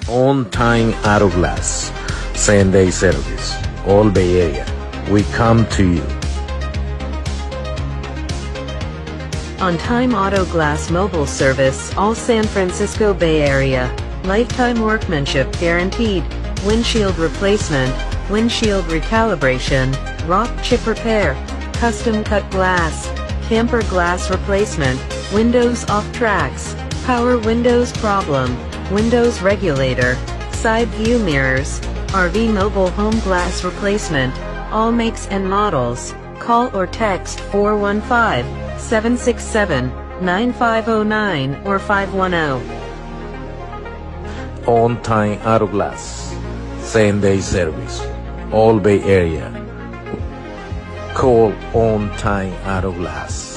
on-time auto glass, same-day service, all Bay Area. We come to you. On-time auto glass mobile service, all San Francisco Bay Area. Lifetime workmanship guaranteed. Windshield replacement, windshield recalibration, rock chip repair, custom cut glass, camper glass replacement, windows off tracks, power windows problem, windows regulator, side view mirrors, RV mobile home glass replacement, all makes and models. Call or text 415-767-9509 or 510. On-time auto glass, same-day service, all Bay Area. Call on-time auto glass.